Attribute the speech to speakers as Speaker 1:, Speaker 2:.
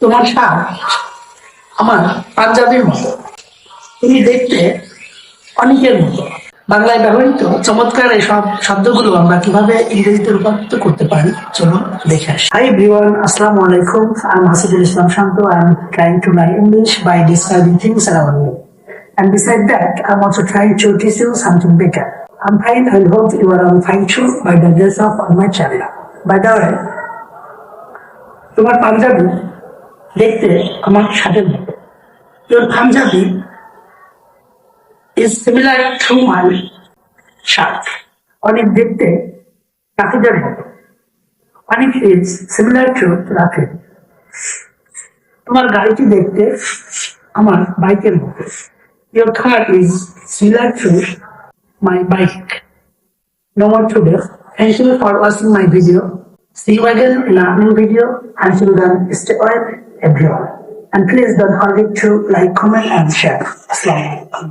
Speaker 1: তোমার শার্ট আমার পাঞ্জাবির মতো, তুমি দেখতে অনেকের মতো। বাংলায় ব্যবহৃত চমৎকার এই সব শব্দগুলো আমরা কিভাবে ইংরেজিতে রূপান্তরিত করতে পারি, চলুন দেখে আসি। হাই এভরিওয়ান, আসসালামু আলাইকুম। I am Hasibul Islam Shanto. I am trying to learn English by describing things around me. And beside that, I'm also trying to teach you something better. I'm fine and hope you are all fine too by the grace of on my channel. By the way, তোমার পাঞ্জাবি দেখতে আমার শার্টের মতো। Your Punjabi is similar to my shirt. অনেক দেখতে রাফিদের মতো। অনেক is similar to Rafid. তোমার গাড়িটি দেখতে আমার বাইকের মতো। Your car is similar to my bike. No more today. Thank you for watching my video. See you again in a new video. Until then, stay well, everyone. And please don't forget to like, comment, and share. Assalamu alaikum.